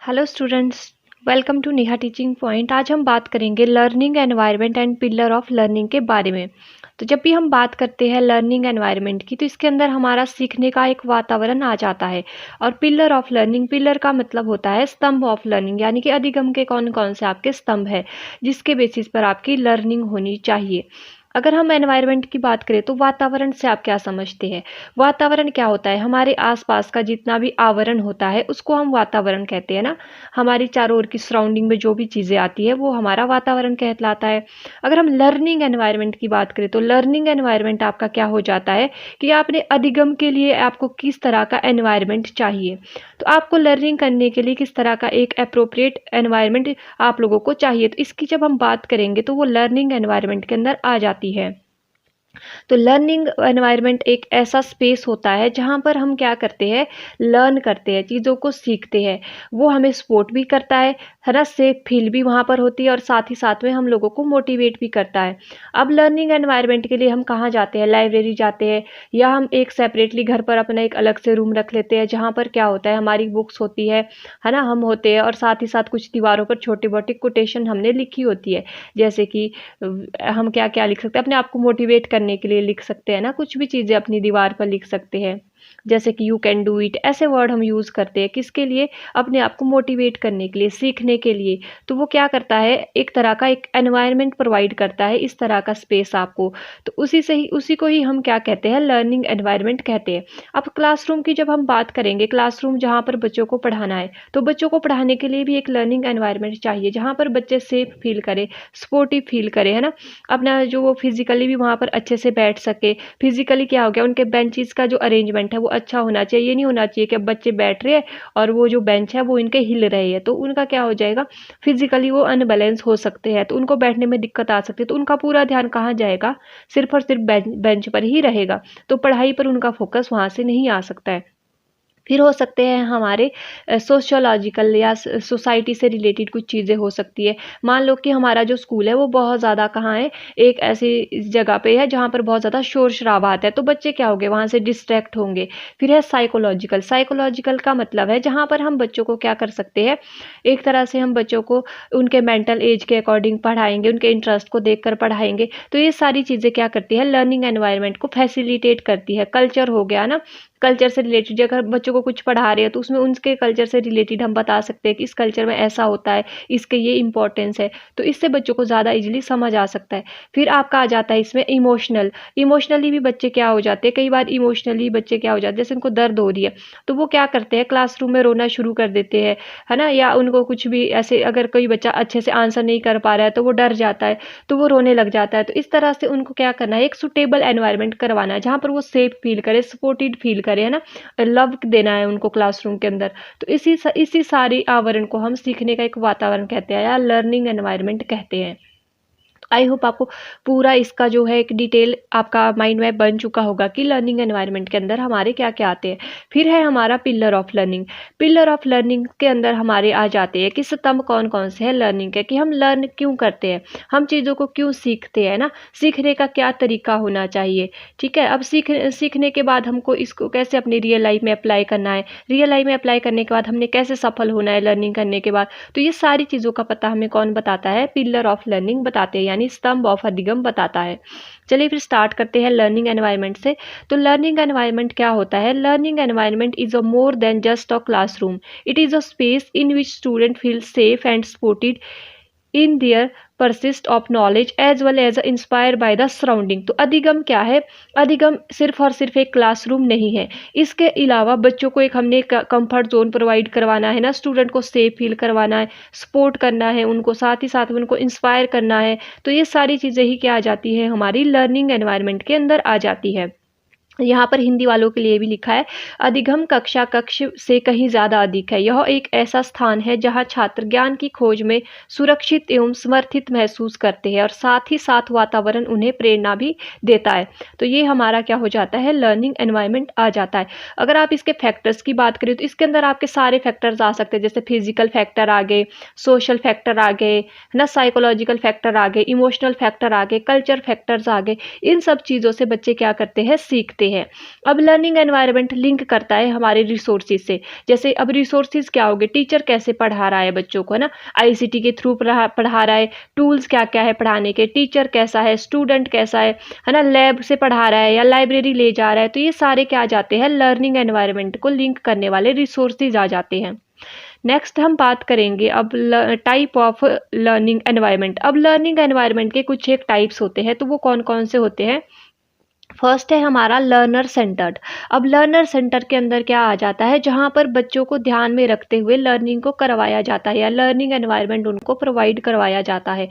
Hello students, welcome to Neha teaching point. आज हम बात करेंगे learning environment and pillar of learning के बारे में। तो जब भी हम बात करते हैं लर्निंग एनवायरनमेंट की, तो इसके अंदर हमारा सीखने का एक वातावरण आ जाता है। और पिलर ऑफ लर्निंग, पिलर का मतलब होता है स्तंभ ऑफ लर्निंग, यानी कि अधिगम के कौन कौन से आपके स्तंभ है जिसके बेसिस पर आपकी लर्निंग होनी चाहिए। अगर हम एनवायरनमेंट की बात करें तो वातावरण से आप क्या समझते हैं? वातावरण क्या होता है? हमारे आसपास का जितना भी आवरण होता है उसको हम वातावरण कहते हैं ना। हमारी चारों ओर की सराउंडिंग में जो भी चीज़ें आती है वो हमारा वातावरण कहलाता है। अगर हम लर्निंग एनवायरनमेंट की बात करें तो लर्निंग एनवायरनमेंट आपका क्या हो जाता है कि आपने अधिगम के लिए आपको किस तरह का एनवायरनमेंट चाहिए। तो आपको लर्निंग करने के लिए किस तरह का एक अप्रोप्रिएट एनवायरनमेंट आप लोगों को चाहिए। तो इसकी जब हम बात करेंगे तो वो लर्निंग एनवायरनमेंट के अंदर आ जाती है। तो लर्निंग एनवायरनमेंट एक ऐसा स्पेस होता है जहाँ पर हम क्या करते हैं, लर्न करते हैं, चीज़ों को सीखते हैं। वो हमें सपोर्ट भी करता है ना, सेफ फील भी वहाँ पर होती है और साथ ही साथ में हम लोगों को मोटिवेट भी करता है। अब लर्निंग एनवायरनमेंट के लिए हम कहाँ जाते हैं? लाइब्रेरी जाते हैं, या हम एक सेपरेटली घर पर अपना एक अलग से रूम रख लेते हैं जहाँ पर क्या होता है, हमारी बुक्स होती है ना, हम होते हैं और साथ ही साथ कुछ दीवारों पर छोटी मोटी कोटेशन हमने लिखी होती है। जैसे कि हम क्या क्या लिख सकते हैं, अपने आप को मोटिवेट करने के लिए लिख सकते हैं ना, कुछ भी चीज़ें अपनी दीवार पर लिख सकते हैं। जैसे कि यू कैन डू इट, ऐसे वर्ड हम यूज़ करते हैं किसके लिए? अपने आप को मोटिवेट करने के लिए, सीखने के लिए। तो वो क्या करता है, एक तरह का एक एनवायरनमेंट प्रोवाइड करता है, इस तरह का स्पेस आपको। तो उसी को ही हम क्या कहते हैं, लर्निंग एनवायरनमेंट कहते हैं। अब क्लासरूम की जब हम बात करेंगे, क्लासरूम जहाँ पर बच्चों को पढ़ाना है, तो बच्चों को पढ़ाने के लिए भी एक लर्निंग एनवायरनमेंट चाहिए जहाँ पर बच्चे सेफ फील करें, सपोर्टिव फील करें, है ना। अपना जो वो फिजिकली भी वहाँ पर अच्छे से बैठ सके। फिजिकली क्या हो गया, उनके बेंचेस का जो अरेंजमेंट है वो अच्छा होना चाहिए। ये नहीं होना चाहिए कि अब बच्चे बैठ रहे हैं और वो जो बेंच है वो इनके हिल रहे हैं, तो उनका क्या हो जाएगा, फिजिकली वो अनबैलेंस हो सकते हैं, तो उनको बैठने में दिक्कत आ सकती है। तो उनका पूरा ध्यान कहाँ जाएगा, सिर्फ और सिर्फ बेंच पर ही रहेगा, तो पढ़ाई पर उनका फोकस वहाँ से नहीं आ सकता है। फिर हो सकते हैं हमारे सोशियोलॉजिकल या सोसाइटी से रिलेटेड कुछ चीज़ें हो सकती है। मान लो कि हमारा जो स्कूल है वो बहुत ज़्यादा कहाँ है, एक ऐसी जगह पे है जहाँ पर बहुत ज़्यादा शोर शराबा आता है, तो बच्चे क्या होंगे, वहाँ से डिस्ट्रैक्ट होंगे। फिर है साइकोलॉजिकल, साइकोलॉजिकल का मतलब है जहाँ पर हम बच्चों को क्या कर सकते हैं, एक तरह से हम बच्चों को उनके मेंटल एज के अकॉर्डिंग पढ़ाएंगे, उनके इंटरेस्ट को देख कर पढ़ाएंगे। तो ये सारी चीज़ें क्या करती है, लर्निंग एनवायरनमेंट को फैसिलिटेट करती है। कल्चर हो गया ना, कल्चर से रिलेटेड अगर बच्चों को कुछ पढ़ा रहे हैं तो उसमें उनके कल्चर से रिलेटेड हम बता सकते हैं कि इस कल्चर में ऐसा होता है, इसके ये इंपॉर्टेंस है, तो इससे बच्चों को ज़्यादा इजीली समझ आ सकता है। फिर आपका आ जाता है इसमें इमोशनल, इमोशनली भी बच्चे क्या हो जाते हैं, कई बार इमोशनली बच्चे क्या हो जाते हैं, जैसे उनको दर्द हो रही है तो वो क्या करते हैं, क्लासरूम में रोना शुरू कर देते हैं, है ना। या उनको कुछ भी ऐसे, अगर कोई बच्चा अच्छे से आंसर नहीं कर पा रहा है तो वो डर जाता है, तो वो रोने लग जाता है। तो इस तरह से उनको क्या करना है, एक सुटेबल एनवायरनमेंट करवाना है जहाँ पर वो सेफ फील करे, सपोर्टेड फील करे, है ना, लव देना है उनको क्लासरूम के अंदर। तो इसी सारी आवरण को हम सीखने का एक वातावरण कहते हैं या लर्निंग एनवायरनमेंट कहते हैं। आई होप आपको पूरा इसका जो है एक डिटेल आपका माइंड में बन चुका होगा कि लर्निंग एनवायरनमेंट के अंदर हमारे क्या क्या आते हैं। फिर है हमारा pillar of learning. Pillar of learning के अंदर हमारे आ जाते हैं कि स्तंभ कौन कौन से हैं लर्निंग के, कि हम लर्न क्यों करते हैं, हम चीज़ों को क्यों सीखते हैं ना, सीखने का क्या तरीका होना चाहिए। ठीक है, अब सीखने के बाद हमको इसको कैसे अपनी रियल लाइफ में अप्लाई करना है, रियल लाइफ में अप्लाई करने के बाद हमने कैसे सफल होना है लर्निंग करने के बाद। तो ये सारी चीज़ों का पता हमें कौन बताता है, पिलर ऑफ लर्निंग बताते हैं, यानी स्तंभ ऑफ अधिगम बताता है। चलिए फिर स्टार्ट करते हैं लर्निंग एनवायरनमेंट से। तो लर्निंग एनवायरनमेंट क्या होता है, learning environment is a more than just a classroom, it is a space in which student feel safe and supported in their persist of knowledge as well as inspire by the surrounding. तो अधिगम क्या है, अधिगम सिर्फ और सिर्फ एक classroom नहीं है, इसके अलावा बच्चों को एक हमने कंफर्ट जोन प्रोवाइड करवाना है ना, स्टूडेंट को सेफ फील करवाना है, सपोर्ट करना है उनको, साथ ही साथ में उनको इंस्पायर करना है। तो ये सारी चीज़ें ही क्या आ जाती है, हमारी लर्निंग एनवायरनमेंट के अंदर आ जाती है। यहाँ पर हिंदी वालों के लिए भी लिखा है, अधिगम कक्षा कक्ष से कहीं ज़्यादा अधिक है। यह एक ऐसा स्थान है जहाँ छात्र ज्ञान की खोज में सुरक्षित एवं समर्थित महसूस करते हैं और साथ ही साथ वातावरण उन्हें प्रेरणा भी देता है। तो ये हमारा क्या हो जाता है, लर्निंग एनवायरनमेंट आ जाता है। अगर आप इसके फैक्टर्स की बात करें तो इसके अंदर आपके सारे फैक्टर्स आ सकते हैं, जैसे फिजिकल फैक्टर आ गए, सोशल फैक्टर आ गए, है ना, साइकोलॉजिकल फैक्टर आ गए, इमोशनल फैक्टर आ गए, कल्चर फैक्टर्स आ गए। इन सब चीज़ों से बच्चे क्या करते हैं, सीखते करते हैं। अब लर्निंग एनवायरनमेंट लिंक करता है हमारे रिसोर्सेज से। जैसे अब रिसोर्सेज क्या होंगे, टीचर कैसे पढ़ा रहा है बच्चों को, है ना, आईसीटी के थ्रू पढ़ा रहा है, टूल्स क्या क्या है पढ़ाने के, टीचर कैसा है, स्टूडेंट कैसा है ना, लैब से पढ़ा रहा है या लाइब्रेरी ले जा रहा है। तो ये सारे क्या आ जाते हैं, लर्निंग एनवायरनमेंट को लिंक करने वाले रिसोर्सेज आ जाते हैं। नेक्स्ट हम बात करेंगे अब टाइप ऑफ लर्निंग एनवायरनमेंट। अब लर्निंग एनवायरनमेंट के कुछ एक टाइप्स होते हैं, तो वो कौन कौन से होते हैं। फर्स्ट है हमारा लर्नर सेंटर्ड। अब लर्नर सेंटर के अंदर क्या आ जाता है, जहाँ पर बच्चों को ध्यान में रखते हुए लर्निंग को करवाया जाता है या लर्निंग एनवायरनमेंट उनको प्रोवाइड करवाया जाता है।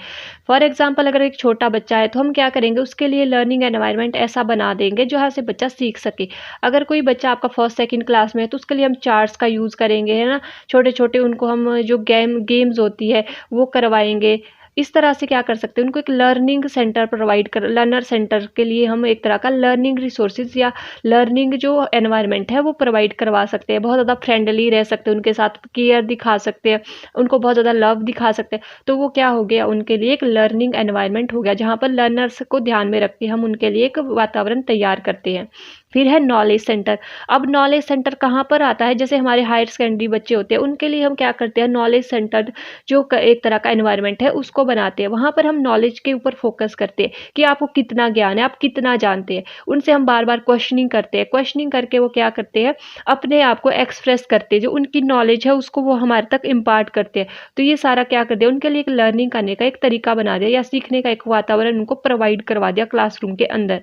फॉर एग्जांपल अगर एक छोटा बच्चा है तो हम क्या करेंगे, उसके लिए लर्निंग एनवायरनमेंट ऐसा बना देंगे जहाँ से बच्चा सीख सके। अगर कोई बच्चा आपका फर्स्ट सेकंड क्लास में है तो उसके लिए हम चार्ट्स का यूज़ करेंगे, है ना, छोटे छोटे उनको हम जो गेम्स होती है वो करवाएंगे। इस तरह से क्या कर सकते हैं, उनको एक लर्निंग सेंटर प्रोवाइड कर, लर्नर सेंटर के लिए हम एक तरह का लर्निंग रिसोर्सेज या लर्निंग जो एनवायरनमेंट है वो प्रोवाइड करवा सकते हैं। बहुत ज़्यादा फ्रेंडली रह सकते हैं, उनके साथ केयर दिखा सकते हैं, उनको बहुत ज़्यादा लव दिखा सकते हैं। तो वो क्या हो गया, उनके लिए एक लर्निंग एनवायरनमेंट हो गया, जहाँ पर लर्नर्स को ध्यान में रख के हम उनके लिए एक वातावरण तैयार करते हैं। फिर है नॉलेज सेंटर। अब नॉलेज सेंटर कहाँ पर आता है, जैसे हमारे हायर सेकेंडरी बच्चे होते हैं उनके लिए हम क्या करते हैं, नॉलेज सेंटर जो एक तरह का एनवायरनमेंट है उसको बनाते हैं। वहाँ पर हम नॉलेज के ऊपर फोकस करते हैं कि आपको कितना ज्ञान है, आप कितना जानते हैं। उनसे हम बार बार क्वेश्चनिंग करते हैं, क्वेश्चनिंग करके वो क्या करते हैं, अपने आप को एक्सप्रेस करते हैं, जो उनकी नॉलेज है उसको वो हमारे तक इम्पार्ट करते हैं। तो ये सारा क्या कर दिया, उनके लिए एक लर्निंग करने का एक तरीका बना दिया या सीखने का एक वातावरण उनको प्रोवाइड करवा दिया क्लासरूम के अंदर।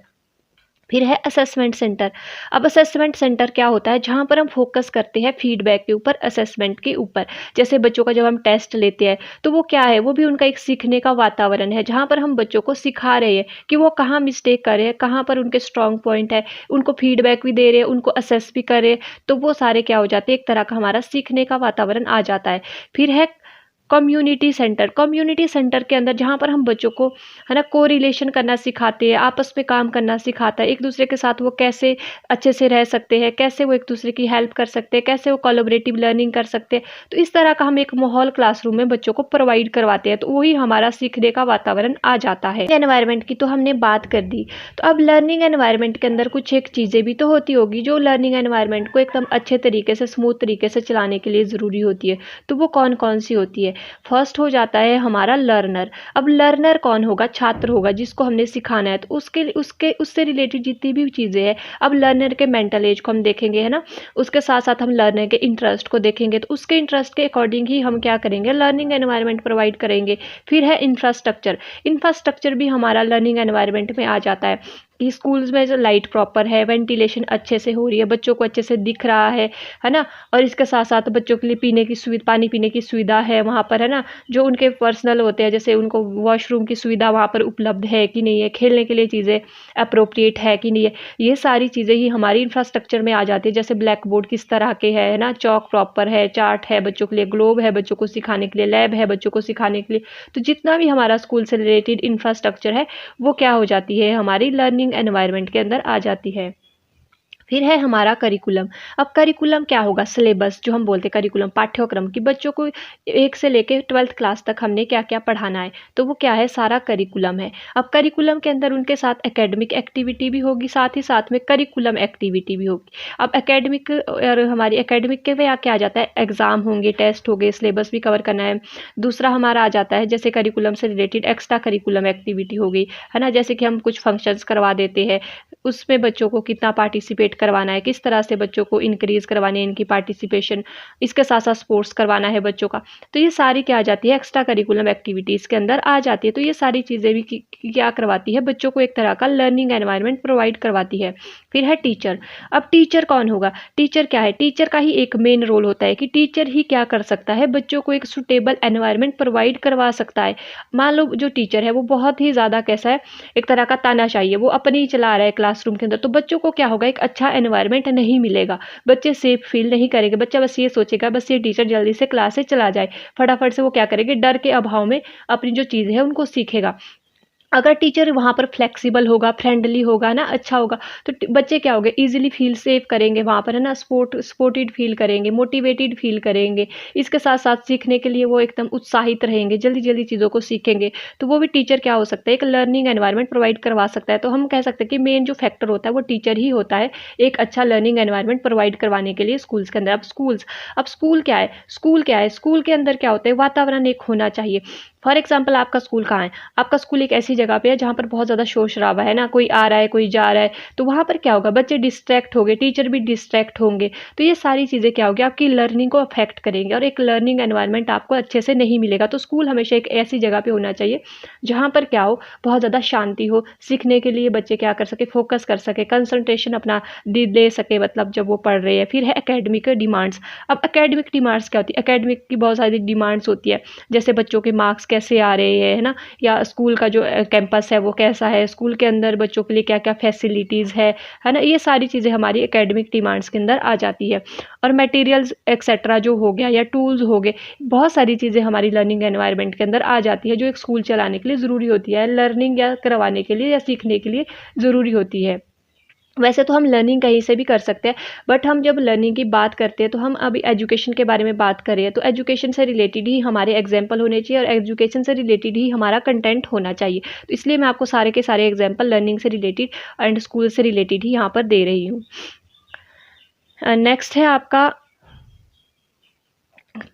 फिर है असेसमेंट सेंटर। अब असेसमेंट सेंटर क्या होता है, जहाँ पर हम फोकस करते हैं फीडबैक के ऊपर, असेसमेंट के ऊपर। जैसे बच्चों का जब हम टेस्ट लेते हैं तो वो क्या है, वो भी उनका एक सीखने का वातावरण है, जहाँ पर हम बच्चों को सिखा रहे हैं कि वो कहाँ मिस्टेक कर रहे हैं, कहाँ पर उनके स्ट्रॉन्ग पॉइंट है, उनको फीडबैक भी दे रहे हैं, उनको असेस भी कर रहे हैं। तो वो सारे क्या हो जाते हैं, एक तरह का हमारा सीखने का वातावरण आ जाता है। फिर है कम्युनिटी सेंटर। कम्युनिटी सेंटर के अंदर जहाँ पर हम बच्चों को, है ना, कोरिलेशन करना सिखाते हैं, आपस में काम करना सिखाता है, एक दूसरे के साथ वो कैसे अच्छे से रह सकते हैं, कैसे वो एक दूसरे की हेल्प कर सकते हैं, कैसे वो कोलैबोरेटिव लर्निंग कर सकते हैं। तो इस तरह का हम एक माहौल क्लासरूम में बच्चों को प्रोवाइड करवाते हैं, तो वही हमारा सीखने का वातावरण आ जाता है। एनवायरनमेंट की तो हमने बात कर दी, तो अब लर्निंग एनवायरनमेंट के अंदर कुछ एक चीज़ें भी तो होती होगी जो लर्निंग एनवायरनमेंट को एकदम अच्छे तरीके से, स्मूथ तरीके से चलाने के लिए ज़रूरी होती है। तो वो कौन कौन सी होती है। फर्स्ट हो जाता है हमारा लर्नर। अब लर्नर कौन होगा, छात्र होगा जिसको हमने सिखाना है, तो उससे रिलेटेड जितनी भी चीज़ें हैं, अब लर्नर के मेंटल एज को हम देखेंगे, है ना, उसके साथ साथ हम लर्नर के इंटरेस्ट को देखेंगे, तो उसके इंटरेस्ट के अकॉर्डिंग ही हम क्या करेंगे, लर्निंग एनवायरनमेंट प्रोवाइड करेंगे। फिर है इंफ्रास्ट्रक्चर। इंफ्रास्ट्रक्चर भी हमारा लर्निंग एनवायरनमेंट में आ जाता है कि स्कूल्स में जो लाइट प्रॉपर है, वेंटिलेशन अच्छे से हो रही है, बच्चों को अच्छे से दिख रहा है ना, और इसके साथ साथ बच्चों के लिए पानी पीने की सुविधा है वहाँ पर, है ना, जो उनके पर्सनल होते हैं, जैसे उनको वॉशरूम की सुविधा वहाँ पर उपलब्ध है कि नहीं है, खेलने के लिए चीज़ें अप्रोप्रिएट है कि नहीं है, ये सारी चीज़ें ही हमारी इंफ्रास्ट्रक्चर में आ जाती है। जैसे ब्लैक बोर्ड किस तरह के है ना, चौक प्रॉपर है, चार्ट है बच्चों के लिए, ग्लोब है बच्चों को सिखाने के लिए, लैब है बच्चों को सिखाने के लिए। तो जितना भी हमारा स्कूल से रिलेटेड इंफ्रास्ट्रक्चर है वो क्या हो जाती है, हमारी लर्निंग एनवायरनमेंट के अंदर आ जाती है। फिर है हमारा करिकुलम। अब करिकुलम क्या होगा, सिलेबस जो हम बोलते हैं, करिकुलम पाठ्यक्रम कि बच्चों को 1 से लेकर 12th क्लास तक हमने क्या क्या पढ़ाना है, तो वो क्या है, सारा करिकुलम है। अब करिकुलम के अंदर उनके साथ एकेडमिक एक्टिविटी भी होगी, साथ ही साथ में करिकुलम एक्टिविटी भी होगी। अब एकेडमिक और हमारी एकेडमिक के यहाँ क्या आ जाता है, एग्जाम होंगे, टेस्ट हो गए, सिलेबस भी कवर करना है। दूसरा हमारा आ जाता है जैसे करिकुलम से रिलेटेड एक्स्ट्रा करिकुलम एक्टिविटी हो गई, है ना, जैसे कि हम कुछ फंक्शंस करवा देते हैं, उसमें बच्चों को कितना पार्टिसिपेट करवाना है, किस तरह से बच्चों को इंक्रीज करवानी है इनकी पार्टिसिपेशन, इसके साथ साथ स्पोर्ट्स करवाना है बच्चों का। तो ये सारी क्या आ जाती है, एक्स्ट्रा करिकुलम एक्टिविटीज़ के अंदर आ जाती है। तो ये सारी चीज़ें भी क्या करवाती है, बच्चों को एक तरह का लर्निंग एनवायरनमेंट प्रोवाइड करवाती है। फिर है टीचर। अब टीचर कौन होगा, टीचर क्या है, टीचर का ही एक मेन रोल होता है कि टीचर ही क्या कर सकता है, बच्चों को एक सुटेबल एनवायरनमेंट प्रोवाइड करवा सकता है। मान लो जो टीचर है वो बहुत ही ज़्यादा कैसा है, एक तरह का तानाशाही है, वो अपनी ही चला रहा है क्लासरूम के अंदर, तो बच्चों को क्या होगा, एक अच्छा एनवायरनमेंट नहीं मिलेगा, बच्चे सेफ फील नहीं करेंगे। बच्चा बस ये सोचेगा बस ये टीचर जल्दी से क्लास से चला जाए, फटाफट से वो क्या करेंगे, डर के अभाव में अपनी जो चीज़ें हैं उनको सीखेगा। अगर टीचर वहाँ पर फ्लेक्सिबल होगा, फ्रेंडली होगा ना, अच्छा होगा, तो बच्चे क्या होंगे, ईजिली फील सेफ करेंगे वहाँ पर, है ना, सपोर्टेड फील करेंगे, मोटिवेटेड फील करेंगे। इसके साथ साथ सीखने के लिए वो एकदम उत्साहित रहेंगे, जल्दी जल्दी चीज़ों को सीखेंगे। तो वो भी टीचर क्या हो सकता है, एक लर्निंग एनवायरनमेंट प्रोवाइड करवा सकता है। तो हम कह सकते हैं कि मेन जो फैक्टर होता है वो टीचर ही होता है, एक अच्छा लर्निंग एनवायरनमेंट प्रोवाइड करवाने के लिए स्कूल्स के अंदर। अब स्कूल क्या है, स्कूल के अंदर क्या होता है, वातावरण एक होना चाहिए। फॉर एग्जाम्पल आपका स्कूल कहाँ है, आपका स्कूल एक ऐसी जगह पे है जहाँ पर बहुत ज़्यादा शोर शराबा है ना, कोई आ रहा है कोई जा रहा है, तो वहाँ पर क्या होगा, बच्चे डिस्ट्रैक्ट होंगे, टीचर भी डिस्ट्रैक्ट होंगे। तो ये सारी चीज़ें क्या होगी, आपकी लर्निंग को अफेक्ट करेंगे और एक लर्निंग एनवायरनमेंट आपको अच्छे से नहीं मिलेगा। तो स्कूल हमेशा एक ऐसी जगह पे होना चाहिए जहाँ पर क्या हो, बहुत ज़्यादा शांति हो, सीखने के लिए बच्चे क्या कर सके, फोकस कर सके, कंसंट्रेशन अपना दे सके, मतलब जब वो पढ़ रहे हैं। फिर है एकेडमिक डिमांड्स। अब एकेडमिक डिमांड्स क्या होती है, एकेडमिक की बहुत सारी डिमांड्स होती है, जैसे बच्चों के मार्क्स कैसे आ रहे हैं, है ना, या स्कूल का जो कैंपस है वो कैसा है, स्कूल के अंदर बच्चों के लिए क्या क्या फैसिलिटीज़ है ना, ये सारी चीज़ें हमारी एकेडमिक डिमांड्स के अंदर आ जाती है। और मटेरियल्स एक्सेट्रा जो हो गया, या टूल्स हो गए, बहुत सारी चीज़ें हमारी लर्निंग एनवायरनमेंट के अंदर आ जाती है, जो एक स्कूल चलाने के लिए ज़रूरी होती है, लर्निंग या करवाने के लिए या सीखने के लिए ज़रूरी होती है। वैसे तो हम लर्निंग कहीं से भी कर सकते हैं, बट हम जब लर्निंग की बात करते हैं तो हम अभी एजुकेशन के बारे में बात कर रहे हैं, तो एजुकेशन से रिलेटेड ही हमारे एग्जाम्पल होने चाहिए और एजुकेशन से रिलेटेड ही हमारा कंटेंट होना चाहिए। तो इसलिए मैं आपको सारे के सारे एग्जाम्पल लर्निंग से रिलेटेड एंड स्कूल से रिलेटेड ही यहाँ पर दे रही हूँ। नेक्स्ट है आपका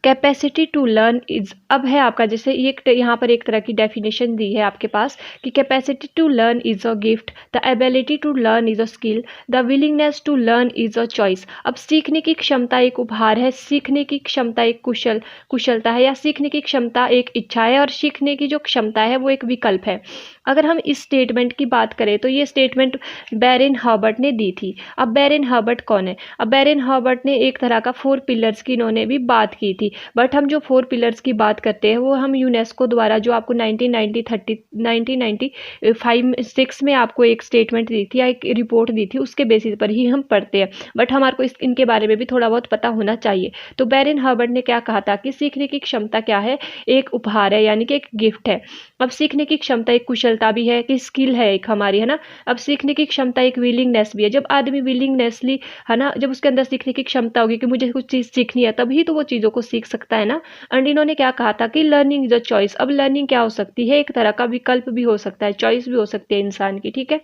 कैपेसिटी टू लर्न इज। अब है आपका, जैसे ये यहाँ पर एक तरह की डेफिनेशन दी है आपके पास कि capacity to learn is a gift, the ability to learn is a skill, the willingness to learn is a choice. अब सीखने की क्षमता एक उपहार है, सीखने की क्षमता एक कुशलता है, या सीखने की क्षमता एक इच्छा है, और सीखने की जो क्षमता है वो एक विकल्प है। अगर हम इस स्टेटमेंट की बात करें तो ये स्टेटमेंट बैरन हर्बर्ट ने दी थी। अब बैरन हर्बर्ट कौन है, अब बैरन हर्बर्ट ने एक तरह का 4 पिलर्स की इन्होंने भी बात की थी, बट हम जो 4 पिलर्स की बात करते हैं वो हम यूनेस्को द्वारा जो आपको 1995-6 में आपको एक स्टेटमेंट दी थी या एक रिपोर्ट दी थी, उसके बेसिस पर ही हम पढ़ते हैं, बट हमारे को इनके बारे में भी थोड़ा बहुत पता होना चाहिए। तो बैरन हर्बर्ट ने क्या कहा था कि सीखने की क्षमता क्या है, एक उपहार है, यानी कि एक गिफ्ट है। अब सीखने की क्षमता एक कुशलता भी है, कि स्किल है एक हमारी, है ना। अब सीखने की क्षमता एक विलिंगनेस भी है, जब आदमी विलिंगनेसली, है ना, जब उसके अंदर सीखने की क्षमता होगी कि मुझे कुछ चीज़ सीखनी है, तभी तो वो चीज़ों को सीख सकता है ना। एंड इन्होंने क्या कहा था कि लर्निंग इज अ चॉइस। अब लर्निंग क्या हो सकती है, एक तरह का विकल्प भी हो सकता है, चॉइस भी हो सकती है इंसान की, ठीक है।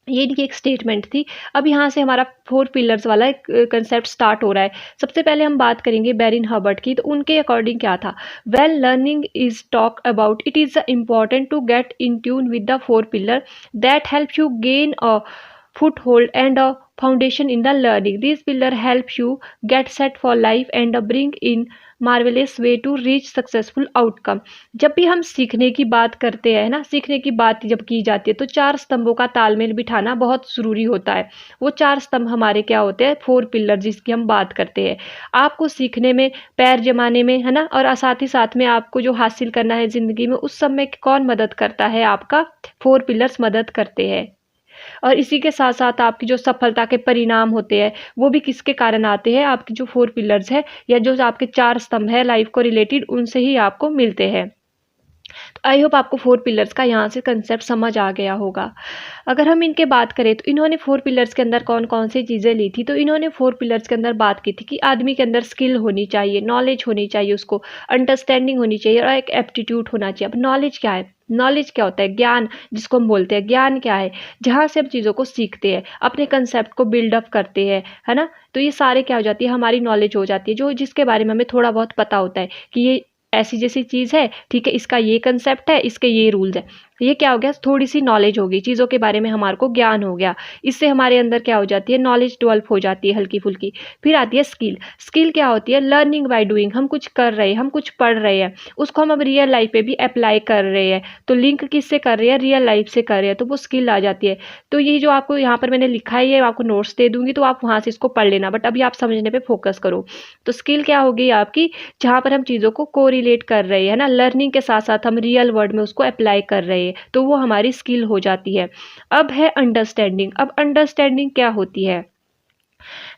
ये इनकी एक स्टेटमेंट थी। अब यहाँ से हमारा 4 पिलर्स वाला एक कंसेप्ट स्टार्ट हो रहा है। सबसे पहले हम बात करेंगे बैरन हर्बर्ट की, तो उनके अकॉर्डिंग क्या था, well learning is talk about it is important to get in tune with the 4 pillar that help you gain a foothold and a foundation in the learning. These pillars help you get set for life and bring in marvelous way to reach successful outcome. जब भी हम सीखने की बात करते हैं ना, सीखने की बात जब की जाती है तो 4 स्तंभों का तालमेल बिठाना बहुत ज़रूरी होता है। वो 4 स्तंभ हमारे क्या होते हैं, 4 पिलर जिसकी हम बात करते हैं। आपको सीखने में, पैर जमाने में, है ना, और साथ ही साथ में आपको जो हासिल करना है ज़िंदगी में, उस समय कौन मदद करता है, आपका 4 पिलर्स मदद करते हैं। और इसी के साथ साथ आपकी जो सफलता के परिणाम होते हैं वो भी किसके कारण आते हैं, आपकी जो 4 पिलर्स है या जो आपके 4 स्तंभ है लाइफ को रिलेटेड, उनसे ही आपको मिलते हैं। तो आई होप आपको 4 पिलर्स का यहाँ से कंसेप्ट समझ आ गया होगा। अगर हम इनके बात करें तो इन्होंने 4 पिलर्स के अंदर कौन कौन सी चीज़ें ली थी, तो इन्होंने 4 पिलर्स के अंदर बात की थी कि आदमी के अंदर स्किल होनी चाहिए, नॉलेज होनी चाहिए, उसको अंडरस्टैंडिंग होनी चाहिए और एक एप्टीट्यूड होना चाहिए। अब नॉलेज क्या है, नॉलेज क्या होता है, ज्ञान जिसको हम बोलते हैं। ज्ञान क्या है, जहाँ से हम चीज़ों को सीखते हैं, अपने कंसेप्ट को बिल्डअप करते हैं, है ना। तो ये सारे क्या हो जाती है, हमारी नॉलेज हो जाती है, जो जिसके बारे में हमें थोड़ा बहुत पता होता है कि ये ऐसी जैसी चीज़ है, ठीक है, इसका ये कंसेप्ट है, इसके ये रूल्स है। ये क्या हो गया, थोड़ी सी नॉलेज हो गई, चीज़ों के बारे में हमारे को ज्ञान हो गया। इससे हमारे अंदर क्या हो जाती है, नॉलेज डेवलप हो जाती है हल्की फुल्की। फिर आती है स्किल। स्किल क्या होती है, लर्निंग बाय डूइंग। हम कुछ कर रहे हैं, हम कुछ पढ़ रहे हैं, उसको हम अब रियल लाइफ पे भी अप्लाई कर रहे हैं, तो लिंक किससे कर रहे हैं, रियल लाइफ से कर रहे हैं, तो वो स्किल आ जाती है। तो ये जो आपको यहाँ पर मैंने लिखा है, ये आपको नोट्स दे दूंगी, तो आप वहाँ से इसको पढ़ लेना, बट अभी आप समझने पर फोकस करो। तो स्किल क्या होगी आपकी, जहाँ पर हम चीज़ों को कोरिलेट कर रहे हैं ना, लर्निंग के साथ साथ हम रियल वर्ल्ड में उसको अप्लाई कर रहे हैं, तो वो हमारी स्किल हो जाती है। अब है अंडरस्टैंडिंग। अब अंडरस्टैंडिंग क्या होती है,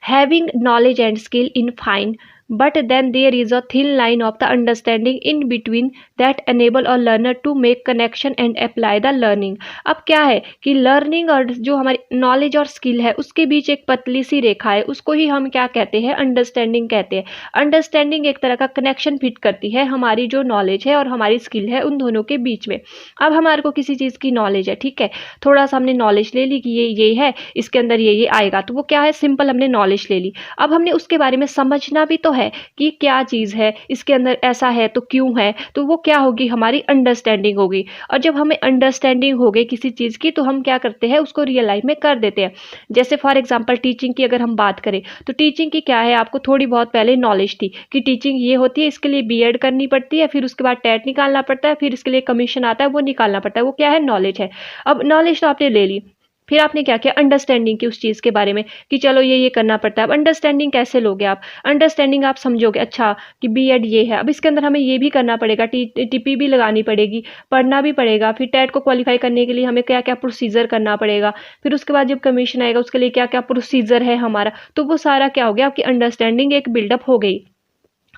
having knowledge and skill in fine but then there is a thin line of the understanding in between that enable a learner to make connection and apply the learning। अब क्या है कि learning और जो हमारी नॉलेज और skill है उसके बीच एक पतली सी रेखा है, उसको ही हम क्या कहते हैं, अंडरस्टैंडिंग कहते हैं। अंडरस्टैंडिंग एक तरह का कनेक्शन फिट करती है हमारी जो नॉलेज है और हमारी स्किल है उन दोनों के बीच में। अब हमारे को किसी चीज़ की नॉलेज है, ठीक है, थोड़ा सा हमने नॉलेज ले ली कि ये है, इसके अंदर ये आएगा, तो वो क्या है, सिंपल हमने नॉलेज ले ली। अब हमने उसके बारे में समझना भी तो है कि क्या चीज़ है, इसके अंदर ऐसा है तो क्यों है, तो वो क्या होगी, हमारी अंडरस्टैंडिंग होगी। और जब हमें अंडरस्टैंडिंग हो गई किसी चीज़ की तो हम क्या करते हैं, उसको रियल लाइफ में कर देते हैं। जैसे फॉर एग्जांपल टीचिंग की अगर हम बात करें तो टीचिंग की क्या है, आपको थोड़ी बहुत पहले नॉलेज थी कि टीचिंग ये होती है, इसके लिए बीएड करनी पड़ती है, फिर उसके बाद टेट निकालना पड़ता है, फिर इसके लिए कमीशन आता है, वो निकालना पड़ता है, वो क्या है, नॉलेज है। अब नॉलेज तो आपने ले ली, फिर आपने क्या किया, अंडरस्टैंडिंग की उस चीज़ के बारे में कि चलो ये करना पड़ता है। अब अंडरस्टैंडिंग कैसे लोगे आप, अंडरस्टैंडिंग आप समझोगे, अच्छा कि बीएड ये है, अब इसके अंदर हमें ये भी करना पड़ेगा, टीपी भी लगानी पड़ेगी, पढ़ना भी पड़ेगा, फिर टेट को क्वालिफाई करने के लिए हमें क्या क्या प्रोसीजर करना पड़ेगा, फिर उसके बाद जब कमीशन आएगा उसके लिए क्या क्या प्रोसीजर है हमारा, तो वो सारा क्या हो गया, आपकी अंडरस्टैंडिंग एक बिल्डअप हो गई।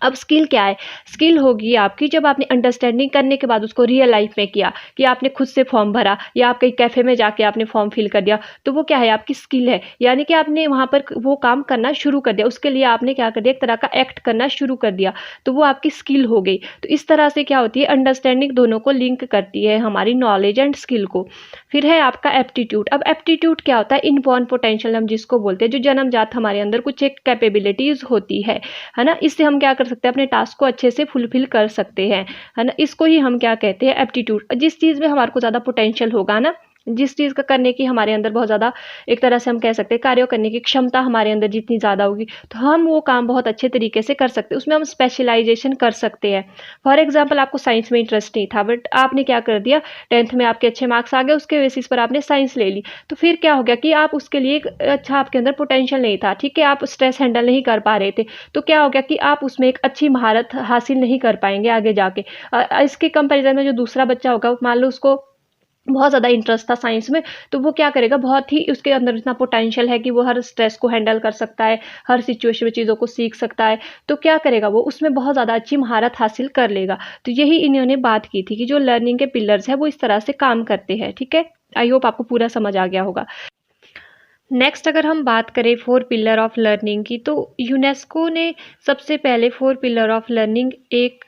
अब स्किल क्या है, स्किल होगी आपकी जब आपने अंडरस्टैंडिंग करने के बाद उसको रियल लाइफ में किया, कि आपने खुद से फॉर्म भरा या आप कहीं कैफ़े में जाके आपने फॉर्म फिल कर दिया, तो वो क्या है, आपकी स्किल है, यानी कि आपने वहाँ पर वो काम करना शुरू कर दिया, उसके लिए आपने क्या कर दिया, एक तरह का एक्ट करना शुरू कर दिया, तो वो आपकी स्किल हो गई। तो इस तरह से क्या होती है, अंडरस्टैंडिंग दोनों को लिंक करती है, हमारी नॉलेज एंड स्किल को। फिर है आपका एप्टीट्यूड। अब एप्टीट्यूड क्या होता है, इनबॉर्न पोटेंशियल हम जिसको बोलते हैं, जो जन्मजात हमारे अंदर कुछ एक कैपेबिलिटीज़ होती है ना, इससे हम क्या कर सकते हैं, अपने टास्क को अच्छे से फुलफिल कर सकते हैं, है ना, इसको ही हम क्या कहते हैं, एप्टीट्यूड। जिस चीज़ में हमारे को ज़्यादा पोटेंशियल होगा ना, जिस चीज़ का करने की हमारे अंदर बहुत ज़्यादा, एक तरह से हम कह सकते हैं कार्य करने की क्षमता हमारे अंदर जितनी ज़्यादा होगी, तो हम वो काम बहुत अच्छे तरीके से कर सकते हैं, उसमें हम स्पेशलाइजेशन कर सकते हैं। फॉर एग्जाम्पल आपको साइंस में इंटरेस्ट नहीं था, बट आपने क्या कर दिया, 10th में आपके अच्छे मार्क्स आ गए, उसके बेसिस पर आपने साइंस ले ली, तो फिर क्या हो गया कि आप उसके लिए अच्छा, आपके अंदर पोटेंशियल नहीं था, ठीक है, आप स्ट्रेस हैंडल नहीं कर पा रहे थे, तो क्या हो गया कि आप उसमें एक अच्छी महारत हासिल नहीं कर पाएंगे आगे जाके। इसके कंपैरिजन में जो दूसरा बच्चा होगा, मान लो उसको बहुत ज़्यादा इंटरेस्ट था साइंस में, तो वो क्या करेगा, बहुत ही उसके अंदर इतना पोटेंशियल है कि वो हर स्ट्रेस को हैंडल कर सकता है, हर सिचुएशन में चीज़ों को सीख सकता है, तो क्या करेगा, वो उसमें बहुत ज़्यादा अच्छी महारत हासिल कर लेगा। तो यही इन्होंने बात की थी कि जो लर्निंग के पिलर्स है वो इस तरह से काम करते हैं, ठीक है। आई होप आपको पूरा समझ आ गया होगा। नेक्स्ट अगर हम बात करें 4 पिलर ऑफ लर्निंग की, तो यूनेस्को ने सबसे पहले 4 पिलर ऑफ लर्निंग एक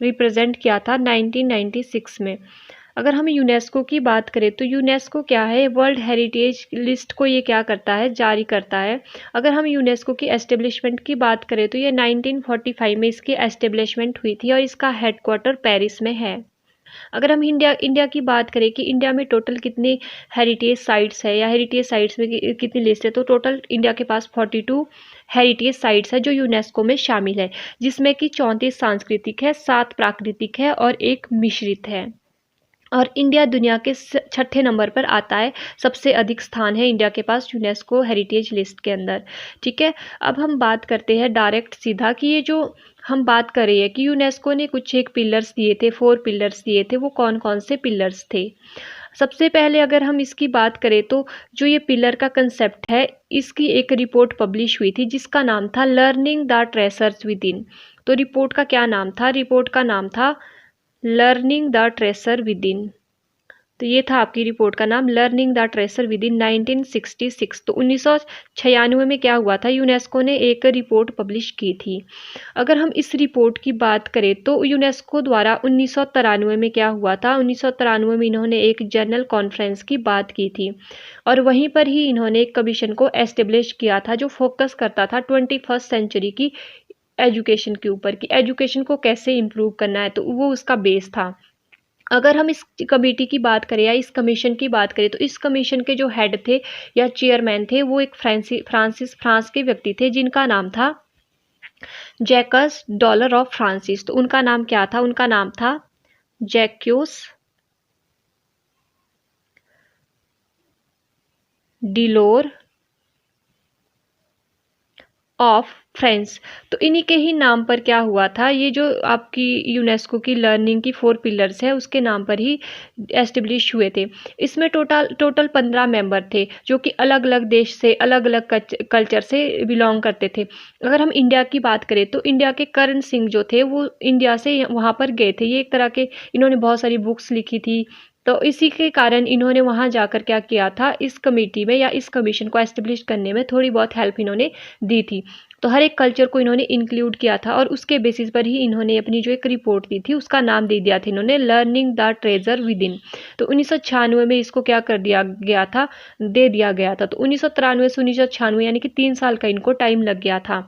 रिप्रेजेंट किया था 1996 में। अगर हम यूनेस्को की बात करें तो यूनेस्को क्या है, वर्ल्ड हेरिटेज लिस्ट को ये क्या करता है, जारी करता है। अगर हम यूनेस्को की एस्टेब्लिशमेंट की बात करें तो ये 1945 में इसकी एस्टेब्लिशमेंट हुई थी और इसका हेडक्वार्टर पेरिस में है। अगर हम इंडिया की बात करें कि इंडिया में टोटल कितनी हेरिटेज साइट्स है या हेरिटेज साइट्स में कितनी लिस्ट है, तो टोटल इंडिया के पास 42 हेरिटेज साइट्स है जो यूनेस्को में शामिल है, जिसमें कि 34 सांस्कृतिक है, 7 प्राकृतिक है और 1 मिश्रित है। और इंडिया दुनिया के 6ठे नंबर पर आता है, सबसे अधिक स्थान है इंडिया के पास यूनेस्को हेरिटेज लिस्ट के अंदर, ठीक है। अब हम बात करते हैं डायरेक्ट सीधा कि ये जो हम बात कर रहे हैं कि यूनेस्को ने कुछ एक पिलर्स दिए थे, 4 पिलर्स दिए थे, वो कौन कौन से पिलर्स थे। सबसे पहले अगर हम इसकी बात करें तो जो ये पिलर का कंसेप्ट है, इसकी एक रिपोर्ट पब्लिश हुई थी जिसका नाम था learning the tracers with in. तो रिपोर्ट का क्या नाम था, रिपोर्ट का नाम था learning the tracer with in. तो ये था आपकी रिपोर्ट का नाम, learning the tracer with in 1966। तो 1996 में क्या हुआ था, यूनेस्को ने एक रिपोर्ट पब्लिश की थी। अगर हम इस रिपोर्ट की बात करें तो यूनेस्को द्वारा 1993 में क्या हुआ था, 1993 में इन्होंने एक जनरल कॉन्फ्रेंस की बात की थी और वहीं पर ही इन्होंने एक कमीशन को एस्टेब्लिश किया था जो फोकस करता था 21st सेंचुरी की एजुकेशन के ऊपर, कि एजुकेशन को कैसे इम्प्रूव करना है, तो वो उसका बेस था। अगर हम इस कमेटी की बात करें या इस कमीशन की बात करें तो इस कमीशन के जो हेड थे या चेयरमैन थे वो एक फ्रांस के व्यक्ति थे जिनका नाम था जैकस डॉलर ऑफ फ्रांसिस। तो उनका नाम क्या था, उनका नाम था जैक्यूस डिलोर ऑफ फ्रांस। तो इन्हीं के ही नाम पर क्या हुआ था, ये जो आपकी यूनेस्को की लर्निंग की 4 पिलर्स है उसके नाम पर ही एस्टेब्लिश हुए थे। इसमें टोटल 15 मेंबर थे जो कि अलग अलग देश से, अलग अलग कल्चर से बिलोंग करते थे। अगर हम इंडिया की बात करें तो इंडिया के करण सिंह जो थे वो इंडिया से वहाँ पर गए थे। ये एक तरह के, इन्होंने बहुत सारी बुक्स लिखी थी, तो इसी के कारण इन्होंने वहाँ जाकर क्या किया था, इस कमेटी में या इस कमीशन को एस्टेब्लिश करने में थोड़ी बहुत हेल्प इन्होंने दी थी। तो हर एक कल्चर को इन्होंने इंक्लूड किया था और उसके बेसिस पर ही इन्होंने अपनी जो एक रिपोर्ट दी थी उसका नाम दे दिया था इन्होंने, learning the treasure with in. तो 1996 में इसको क्या कर दिया गया था, दे दिया गया था। तो 1993 से 1996 यानी कि 3 साल का इनको टाइम लग गया था।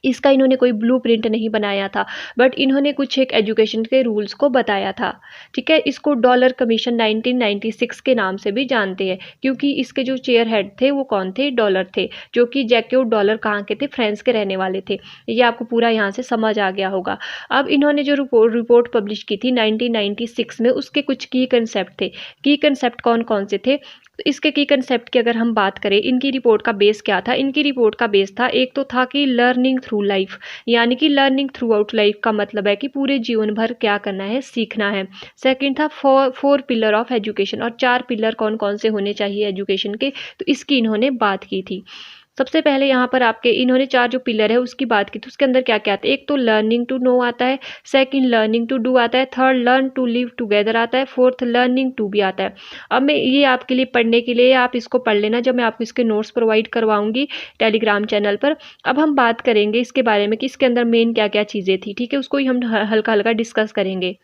इसका इन्होंने कोई ब्लूप्रिंट नहीं बनाया था, बट इन्होंने कुछ एक एजुकेशन के रूल्स को बताया था। ठीक है, इसको डॉलर कमीशन 1996 के नाम से भी जानते हैं, क्योंकि इसके जो चेयर हेड थे वो कौन थे, डॉलर थे, जो कि जैक्यूब डॉलर कहाँ के थे, फ्रांस के रहने वाले थे। ये आपको पूरा यहाँ से समझ आ गया होगा। अब इन्होंने जो रिपोर्ट पब्लिश की थी 1996 में, उसके कुछ की कंसेप्ट थे। की कंसेप्ट कौन कौन से थे, तो इसके की कंसेप्ट की अगर हम बात करें, इनकी रिपोर्ट का बेस क्या था, इनकी रिपोर्ट का बेस था, एक तो था कि लर्निंग थ्रू लाइफ, यानी कि लर्निंग थ्रू आउट लाइफ का मतलब है कि पूरे जीवन भर क्या करना है, सीखना है। सेकंड था फोर पिलर ऑफ एजुकेशन, और 4 पिलर कौन कौन से होने चाहिए एजुकेशन के, तो इसकी इन्होंने बात की थी। सबसे पहले यहाँ पर आपके इन्होंने 4 जो पिलर है उसकी बात की, तो उसके अंदर क्या क्या आता है, एक तो लर्निंग टू नो आता है, सेकंड लर्निंग टू डू आता है, third learn to live together आता है, फोर्थ लर्निंग टू भी आता है। अब मैं ये आपके लिए पढ़ने के लिए, आप इसको पढ़ लेना जब मैं आपको इसके नोट्स प्रोवाइड करवाऊंगी टेलीग्राम चैनल पर। अब हम बात करेंगे इसके बारे में कि इसके अंदर मेन क्या क्या चीज़ें थी। ठीक है, उसको ही हम हल्का हल्का डिस्कस करेंगे।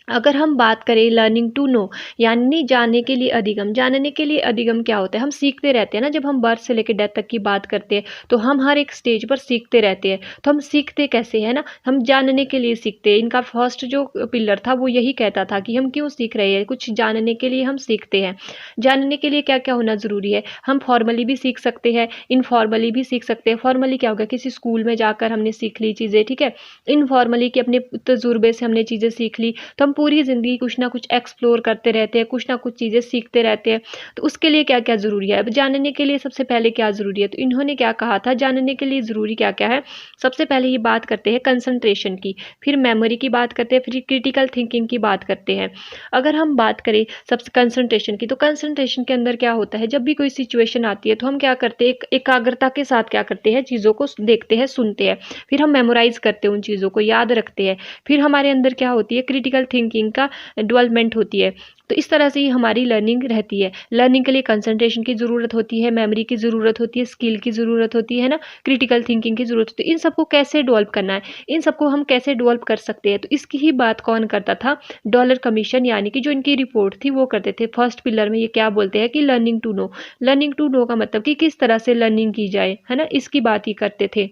अगर हम बात करें लर्निंग टू नो, यानी जानने के लिए अधिगम, जानने के लिए अधिगम क्या होता है, हम सीखते रहते हैं ना, जब हम बर्थ से लेकर डेथ तक की बात करते हैं तो हम हर एक स्टेज पर सीखते रहते हैं। तो हम सीखते कैसे हैं ना, हम जानने के लिए सीखते हैं। इनका फर्स्ट जो पिलर था वो यही कहता था कि हम क्यों सीख रहे हैं, कुछ जानने के लिए हम सीखते हैं। जानने के लिए क्या क्या होना ज़रूरी है, हम फॉर्मली भी सीख सकते हैं, इनफॉर्मली भी सीख सकते हैं। फॉर्मली क्या होगा, किसी स्कूल में जाकर हमने सीख ली चीज़ें, ठीक है। इनफॉर्मली कि अपने तजुर्बे से हमने चीज़ें सीख ली, तो हम पूरी ज़िंदगी कुछ ना कुछ एक्सप्लोर करते रहते हैं, कुछ ना कुछ चीज़ें सीखते रहते हैं। तो उसके लिए क्या क्या ज़रूरी है, अब जानने के लिए सबसे पहले क्या ज़रूरी है, तो इन्होंने क्या कहा था, जानने के लिए ज़रूरी क्या क्या है। सबसे पहले ये बात करते हैं कंसंट्रेशन की, फिर मेमोरी की बात करते हैं, फिर क्रिटिकल थिंकिंग की बात करते हैं। अगर हम बात करें सबसे कंसंट्रेशन की, तो कंसंट्रेशन के अंदर क्या होता है, जब भी कोई सिचुएशन आती है तो हम क्या करते हैं, एकाग्रता के साथ क्या करते हैं, चीज़ों को देखते हैं, सुनते हैं, फिर हम मेमोराइज करते हैं, उन चीज़ों को याद रखते हैं। फिर हमारे अंदर क्या होती है, क्रिटिकल थिंकिंग का डेवलपमेंट होती है। तो इस तरह से ही हमारी लर्निंग रहती है। लर्निंग के लिए कंसंट्रेशन की ज़रूरत होती है, मेमोरी की ज़रूरत होती है, स्किल की ज़रूरत होती है ना, क्रिटिकल थिंकिंग की ज़रूरत होती है। इन सबको कैसे डेवलप करना है, इन सबको हम कैसे डेवलप कर सकते हैं, तो इसकी ही बात कौन करता था, डॉलर कमीशन, यानी कि जो इनकी रिपोर्ट थी वो करते थे। फर्स्ट पिलर में ये क्या बोलते हैं कि learning to know, learning to know का मतलब कि किस तरह से लर्निंग की जाए, है ना, इसकी बात ही करते थे।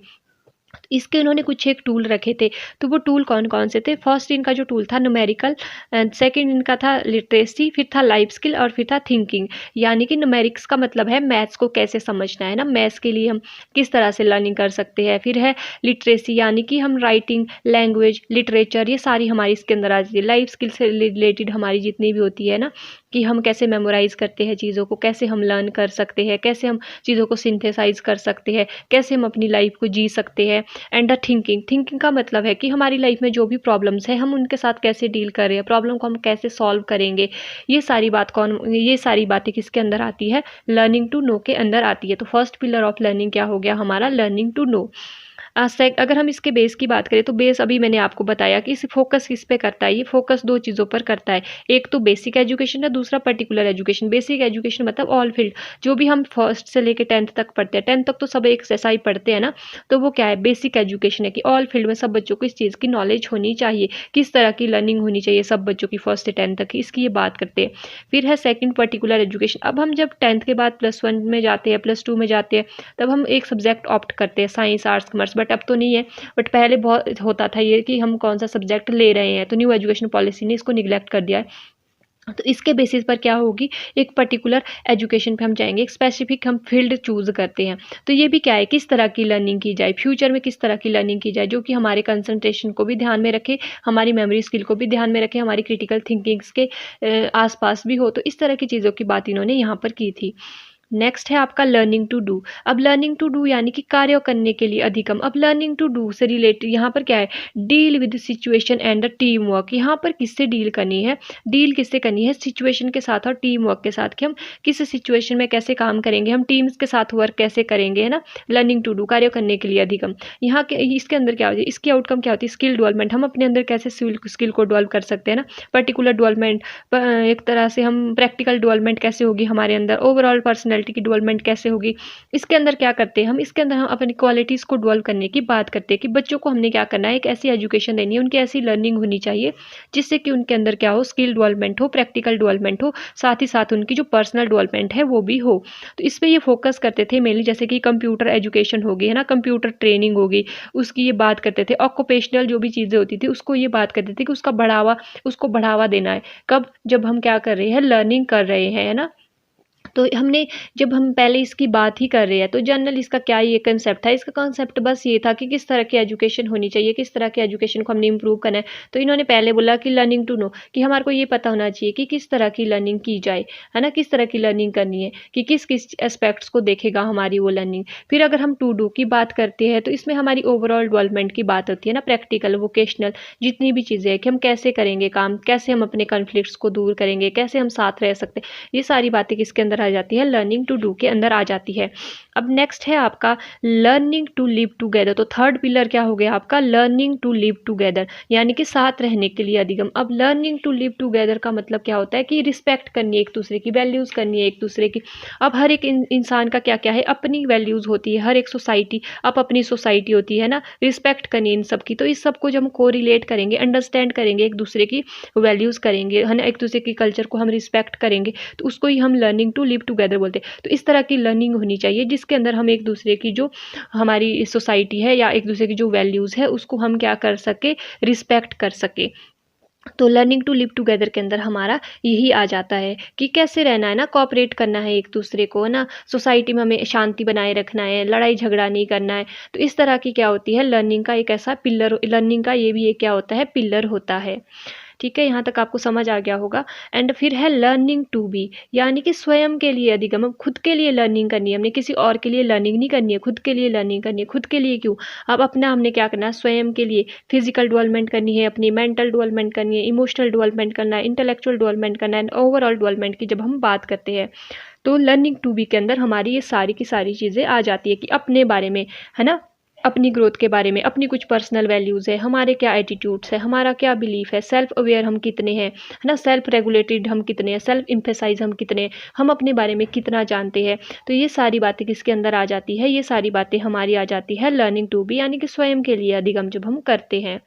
इसके उन्होंने कुछ एक टूल रखे थे, तो वो टूल कौन कौन से थे, फर्स्ट इनका जो टूल था न्यूमेरिकल, सेकंड इनका था लिटरेसी, फिर था लाइफ स्किल, और फिर था थिंकिंग। यानी कि न्यूमेरिक्स का मतलब है मैथ्स को कैसे समझना है ना, मैथ्स के लिए हम किस तरह से लर्निंग कर सकते हैं। फिर है लिटरेसी, यानी कि हम राइटिंग, लैंग्वेज, लिटरेचर, ये सारी हमारी इसके अंदर आ जाती है। लाइफ स्किल से रिलेटेड हमारी जितनी भी होती है ना, कि हम कैसे मेमोराइज करते हैं चीज़ों को, कैसे हम लर्न कर सकते हैं, कैसे हम चीज़ों को सिंथेसाइज कर सकते हैं, कैसे हम अपनी लाइफ को जी सकते हैं। एंड द थिंकिंग, थिंकिंग का मतलब है कि हमारी लाइफ में जो भी प्रॉब्लम्स है हम उनके साथ कैसे डील कर रहे हैं, प्रॉब्लम को हम कैसे सॉल्व करेंगे। ये सारी बातें किसके अंदर आती है, लर्निंग टू नो के अंदर आती है। तो फर्स्ट पिलर ऑफ लर्निंग क्या हो गया हमारा, लर्निंग टू नो। अगर हम इसके बेस की बात करें तो बेस अभी मैंने आपको बताया कि इसे फोकस किस पे करता है, ये फोकस 2 चीज़ों पर करता है। एक तो बेसिक एजुकेशन है, दूसरा पर्टिकुलर एजुकेशन। बेसिक एजुकेशन मतलब ऑल फील्ड, जो भी हम फर्स्ट से लेकर 10th तक पढ़ते हैं, 10th तक तो सब एक जैसा ही पढ़ते हैं ना, तो वो क्या है, बेसिक एजुकेशन है कि ऑल फील्ड में सब बच्चों को इस चीज़ की नॉलेज होनी चाहिए, किस तरह की लर्निंग होनी चाहिए सब बच्चों की फर्स्ट से 10th तक की, इसकी ये बात करते हैं। फिर है सेकंड पर्टिकुलर एजुकेशन। अब हम जब 10th के बाद +1 में जाते हैं, +2 में जाते हैं, तब हम एक सब्जेक्ट ऑप्ट करते हैं, साइंस, आर्ट्स, कॉमर्स, बट अब तो नहीं है। बट पहले बहुत होता था ये कि हम कौन सा सब्जेक्ट ले रहे हैं, तो न्यू एजुकेशन पॉलिसी ने इसको निगलेक्ट कर दिया है। तो इसके बेसिस पर क्या होगी, एक पर्टिकुलर एजुकेशन पे हम जाएंगे, एक स्पेसिफिक हम फील्ड चूज करते हैं। तो ये भी क्या है, किस तरह की लर्निंग की जाए, फ्यूचर में किस तरह की लर्निंग की जाए, जो कि हमारे कंसंट्रेशन को भी ध्यान में रखे, हमारी मेमोरी स्किल को भी ध्यान में रखे, हमारी क्रिटिकल थिंकिंग्स के आसपास भी हो। तो इस तरह की चीज़ों की बात इन्होंने यहाँ पर की थी। नेक्स्ट है आपका लर्निंग टू डू। अब लर्निंग टू डू यानी कि कार्य करने के लिए अधिगम। अब लर्निंग टू डू से रिलेटेड यहाँ पर क्या है, deal with situation and the team work. यहाँ पर किससे डील करनी है, डील किससे करनी है, सिचुएशन के साथ और टीम वर्क के साथ, कि हम किस सिचुएशन में कैसे काम करेंगे, हम टीम्स के साथ वर्क कैसे करेंगे, है ना। लर्निंग टू डू, कार्य करने के लिए अधिगम। यहाँ के इसके अंदर क्या होती है, इसकी आउटकम क्या होती है, स्किल डेवलपमेंट। हम अपने अंदर कैसे स्किल को डेवलप कर सकते हैं ना, पर्टिकुलर डेवलपमेंट, एक तरह से हम प्रैक्टिकल डेवलपमेंट कैसे होगी हमारे अंदर, ओवरऑल पर्सनैलिटी की डेवलपमेंट कैसे होगी। इसके अंदर क्या करते हैं हम, इसके अंदर हम अपनी क्वालिटीज़ को डेवलप करने की बात करते हैं कि बच्चों को हमने क्या करना है, एक ऐसी एजुकेशन देनी है, उनकी ऐसी लर्निंग होनी चाहिए जिससे कि उनके अंदर क्या हो, स्किल डेवलपमेंट हो, प्रैक्टिकल डेवलपमेंट हो, साथ ही साथ उनकी जो पर्सनल डेवलपमेंट है वो भी हो। तो इस पर ये फोकस करते थे मेनली, जैसे कि कंप्यूटर एजुकेशन होगी, है ना, कंप्यूटर ट्रेनिंग होगी, उसकी ये बात करते थे। ऑक्यूपेशनल जो भी चीज़ें होती थी उसको ये बात करते थे कि उसको बढ़ावा देना है। कब, जब हम क्या कर रहे हैं, लर्निंग कर रहे हैं, है ना। तो हमने, जब हम पहले इसकी बात ही कर रहे हैं तो जनरल इसका क्या ये कंसेप्ट था, इसका कंसेप्ट बस ये था कि किस तरह की एजुकेशन होनी चाहिए, किस तरह की एजुकेशन को हमने इम्प्रूव करना है। तो इन्होंने पहले बोला कि लर्निंग टू नो, कि हमारे को ये पता होना चाहिए कि किस तरह की लर्निंग की जाए, है ना, किस तरह की लर्निंग करनी है, कि किस किस एस्पेक्ट्स को देखेगा हमारी वो लर्निंग। फिर अगर हम टू डू की बात करते हैं तो इसमें हमारी ओवरऑल डेवलपमेंट की बात होती है ना, प्रैक्टिकल, वोकेशनल, जितनी भी चीज़ें हैं कि हम कैसे करेंगे काम, कैसे हम अपने कॉन्फ्लिक्ट्स को दूर करेंगे, कैसे हम साथ रह सकते हैं, ये सारी बातें किसके अंदर आ जाती है, लर्निंग टू डू के अंदर आ जाती है। अब नेक्स्ट है आपका लर्निंग टू लिव टुगेदर। तो थर्ड पिलर क्या हो गया आपका, लर्निंग टू लिव टुगेदर, यानी कि साथ रहने के लिए अधिगम। अब लर्निंग टू लिव टुगेदर का मतलब क्या होता है कि रिस्पेक्ट करनी है एक दूसरे की, वैल्यूज़ करनी है एक दूसरे की। अब हर एक इंसान का क्या क्या है, अपनी वैल्यूज़ होती है, हर एक सोसाइटी, अब अपनी सोसाइटी होती है ना, रिस्पेक्ट करनी है इन सब की। तो इस सब को जब हम को रिलेट करेंगे, अंडरस्टैंड करेंगे, एक दूसरे की वैल्यूज़ करेंगे, है ना, एक दूसरे की कल्चर को हम रिस्पेक्ट करेंगे, तो उसको ही हम लर्निंग टू लिव टुगेदर बोलते हैं। तो इस तरह की लर्निंग होनी चाहिए जिसके अंदर हम एक दूसरे की जो हमारी सोसाइटी है या एक दूसरे की जो वैल्यूज़ है उसको हम क्या कर सके, रिस्पेक्ट कर सके। तो लर्निंग टू लिव टुगेदर के अंदर हमारा यही आ जाता है कि कैसे रहना है ना, कोऑपरेट करना है एक दूसरे को, है ना, सोसाइटी में हमें शांति बनाए रखना है, लड़ाई झगड़ा नहीं करना है। तो इस तरह की क्या होती है, लर्निंग का एक ऐसा पिलर, लर्निंग का ये भी एक क्या होता है, पिलर होता है। ठीक है, यहाँ तक आपको समझ आ गया होगा। एंड फिर है लर्निंग टू बी, यानी कि स्वयं के लिए अधिगम। हम खुद के लिए लर्निंग करनी है, हमने किसी और के लिए लर्निंग नहीं करनी है, खुद के लिए लर्निंग करनी है। खुद के लिए क्यों, अब अपना हमने क्या करना है, स्वयं के लिए फिजिकल डेवलपमेंट करनी है, अपनी मेंटल डेवलपमेंट करनी है, इमोशनल डेवलपमेंट करना है, इंटेलेक्चुअल डेवलपमेंट करना है, एंड ओवरऑल डेवलपमेंट की जब हम बात करते हैं तो लर्निंग टू बी के अंदर हमारी ये सारी की सारी चीज़ें आ जाती है कि अपने बारे में, है ना, अपनी ग्रोथ के बारे में, अपनी कुछ पर्सनल वैल्यूज़ है, हमारे क्या एटीट्यूड्स है, हमारा क्या बिलीफ है, सेल्फ अवेयर हम कितने हैं, है ना, सेल्फ रेगुलेटेड हम कितने हैं, सेल्फ इम्फेसाइज हम कितने हैं, हम अपने बारे में कितना जानते हैं। तो ये सारी बातें किसके अंदर आ जाती है, ये सारी बातें हमारी आ जाती है लर्निंग टू बी, यानी कि स्वयं के लिए अधिगम जब हम करते हैं।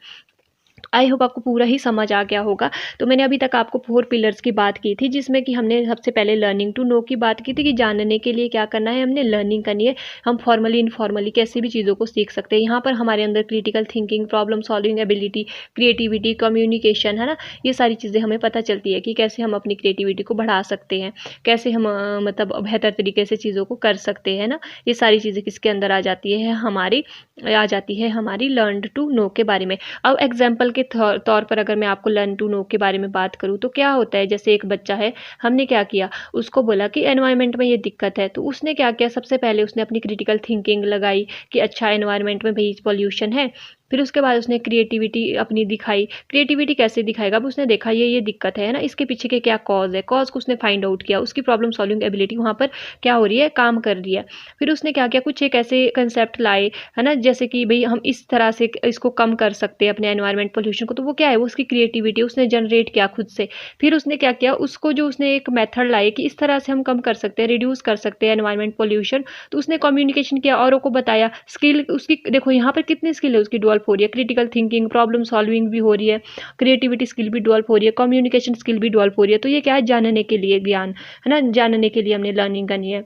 आई होप आपको पूरा ही समझ आ गया होगा। तो मैंने अभी तक आपको 4 पिलर्स की बात की थी, जिसमें कि हमने सबसे पहले लर्निंग टू नो की बात की थी कि जानने के लिए क्या करना है, हमने लर्निंग करनी है, हम फॉर्मली इनफॉर्मली कैसी भी चीज़ों को सीख सकते हैं। यहाँ पर हमारे अंदर critical thinking, problem solving ability, creativity, communication, है ना, ये सारी चीज़ें हमें पता चलती है कि कैसे हम अपनी क्रिएटिविटी को बढ़ा सकते हैं, कैसे हम मतलब बेहतर तरीके से चीज़ों को कर सकते हैं ना। ये सारी चीज़ें किसके अंदर आ जाती है, हमारी लर्न टू नो के बारे में। अब एग्जाम्पल के तौर पर अगर मैं आपको लर्न टू नो के बारे में बात करूँ तो क्या होता है, जैसे एक बच्चा है, हमने क्या किया, उसको बोला कि एनवायरनमेंट में ये दिक्कत है, तो उसने क्या किया, सबसे पहले उसने अपनी क्रिटिकल थिंकिंग लगाई कि अच्छा एनवायरनमेंट में भाई पॉल्यूशन है। फिर उसके बाद उसने क्रिएटिविटी अपनी दिखाई। क्रिएटिविटी कैसे दिखाएगा, अब उसने देखा ये दिक्कत है ना, इसके पीछे के क्या कॉज है, कॉज को उसने फाइंड आउट किया, उसकी प्रॉब्लम सॉल्विंग एबिलिटी वहाँ पर क्या हो रही है, काम कर रही है। फिर उसने क्या किया, कुछ एक ऐसे कंसेप्ट लाए, है ना, जैसे कि भाई हम इस तरह से इसको कम कर सकते हैं अपने एनवायरनमेंट पोल्यूशन को, तो वो क्या है, वो उसकी क्रिएटिविटी उसने जनरेट किया खुद से। फिर उसने क्या किया, उसको जो उसने एक मेथड लाए कि इस तरह से हम कम कर सकते हैं, रिड्यूस कर सकते हैं एनवायरनमेंट पोल्यूशन, तो उसने कम्युनिकेशन किया, औरों को बताया। स्किल उसकी देखो यहाँ पर कितनी स्किल है उसकी डेवलप हो रही है, क्रिटिकल थिंकिंग, प्रॉब्लम सॉल्विंग भी हो रही है, क्रिएटिविटी स्किल भी डेवलप हो रही है, कम्युनिकेशन स्किल भी डेवलप हो रही है। तो ये क्या है, जानने के लिए ज्ञान, है ना, जानने के लिए हमने लर्निंग करनी है।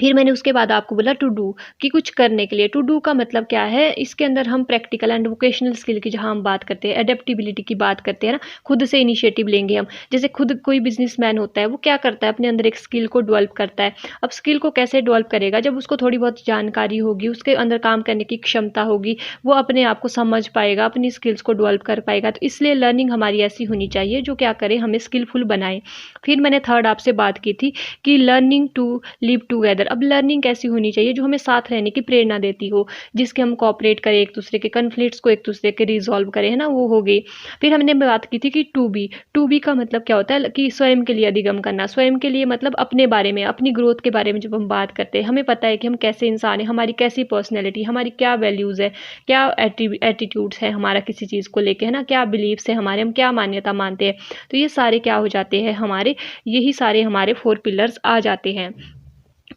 फिर मैंने उसके बाद आपको बोला टू डू, कि कुछ करने के लिए। टू डू का मतलब क्या है, इसके अंदर हम प्रैक्टिकल एंड वोकेशनल स्किल की जहाँ हम बात करते हैं, एडेप्टेबिलिटी की बात करते हैं ना, खुद से इनिशिएटिव लेंगे हम। जैसे खुद कोई बिजनेसमैन होता है, वो क्या करता है, अपने अंदर एक स्किल को डेवलप करता है। अब स्किल को कैसे डेवलप करेगा, जब उसको थोड़ी बहुत जानकारी होगी, उसके अंदर काम करने की क्षमता होगी, वो अपने आप को समझ पाएगा, अपनी स्किल्स को डेवलप कर पाएगा। तो इसलिए लर्निंग हमारी ऐसी होनी चाहिए जो क्या करे, हमें स्किलफुल बनाए। फिर मैंने थर्ड आपसे बात की थी कि लर्निंग टू लिव टूगेदर। अब लर्निंग कैसी होनी चाहिए, जो हमें साथ रहने की प्रेरणा देती हो, जिसके हम कोऑपरेट करें, एक दूसरे के कन्फ्लिक्ट्स को एक दूसरे के रिजॉल्व करें, है ना, वो हो गई। फिर हमने बात की थी कि टू बी का मतलब क्या होता है, कि स्वयं के लिए अधिगम करना। स्वयं के लिए मतलब अपने बारे में, अपनी ग्रोथ के बारे में जब हम बात करते हैं, हमें पता है कि हम कैसे इंसान हैं, हमारी कैसी पर्सनैलिटी, हमारी क्या वैल्यूज़ है, क्या एटीट्यूड्स है हमारा किसी चीज़ को लेके, है ना, क्या बिलीव्स है हमारे, हम क्या मान्यता मानते हैं। तो ये सारे क्या हो जाते हैं हमारे, यही सारे हमारे 4 पिलर्स आ जाते हैं।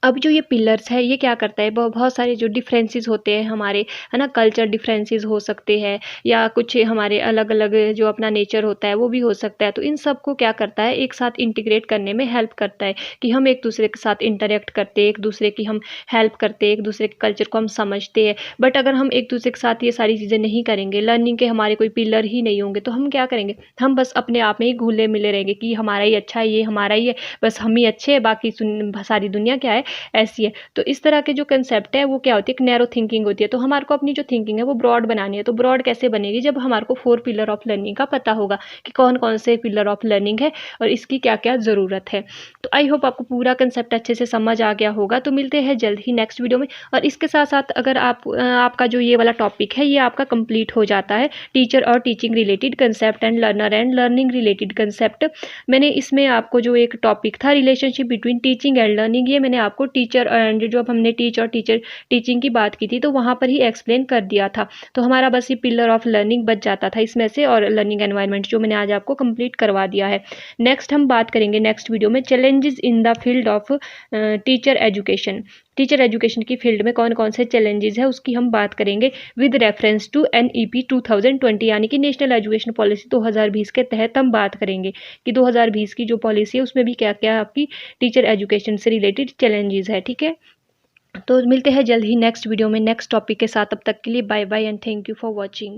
अब जो ये पिलर्स है, ये क्या करता है, बहुत सारे जो डिफरेंसेस होते हैं हमारे, है ना, कल्चर डिफरेंसेस हो सकते हैं, या कुछ हमारे अलग अलग जो अपना नेचर होता है वो भी हो सकता है। तो इन सब को क्या करता है, एक साथ इंटीग्रेट करने में हेल्प करता है, कि हम एक दूसरे के साथ इंटरेक्ट करते हैं, एक दूसरे की हम हेल्प करते हैं, एक दूसरे के कल्चर को हम समझते हैं। बट अगर हम एक दूसरे के साथ ये सारी चीज़ें नहीं करेंगे, लर्निंग के हमारे कोई पिलर ही नहीं होंगे, तो हम क्या करेंगे, हम बस अपने आप में ही घुले मिले रहेंगे, कि हमारा ही अच्छा है, ये हमारा ही है, बस हम ही अच्छे हैं, बाकी सारी दुनिया क्या है, ऐसी है। तो इस तरह के जो कंसेप्ट है वो क्या होती है, एक नैरो थिंकिंग होती है। तो हमारे को अपनी जो थिंकिंग है वो ब्रॉड बनानी है। तो ब्रॉड कैसे बनेगी, जब हमारे को 4 पिलर ऑफ लर्निंग का पता होगा कि कौन कौन से पिलर ऑफ लर्निंग है और इसकी क्या क्या ज़रूरत है। तो आई होप आपको पूरा कंसेप्ट अच्छे से समझ आ गया होगा। तो मिलते हैं जल्द ही नेक्स्ट वीडियो में। और इसके साथ साथ अगर आपका जो ये वाला टॉपिक है ये आपका कंप्लीट हो जाता है, टीचर और teaching related concept and learner and learning related concept. मैंने इसमें आपको जो एक टॉपिक था relationship between teaching and learning, ये मैंने आपको टीचर एंड जो अब हमने टीचिंग की बात की थी, तो वहाँ पर ही एक्सप्लेन कर दिया था। तो हमारा बस ये पिलर ऑफ लर्निंग बच जाता था इसमें से, और लर्निंग एनवायरनमेंट जो मैंने आज आपको कंप्लीट करवा दिया है। नेक्स्ट हम बात करेंगे नेक्स्ट वीडियो में challenges in the field of teacher education. Teacher education की फील्ड में कौन कौन से चैलेंजेस है उसकी हम बात करेंगे विद रेफरेंस टू NEP 2020, यानी कि नेशनल एजुकेशन पॉलिसी 2020 के तहत हम बात करेंगे कि 2020 की जो पॉलिसी है उसमें भी क्या क्या आपकी टीचर एजुकेशन से रिलेटेड चैलेंजेस है। ठीक है, तो मिलते हैं जल्द ही नेक्स्ट वीडियो में नेक्स्ट टॉपिक के साथ। तब तक के लिए bye bye and thank you for watching.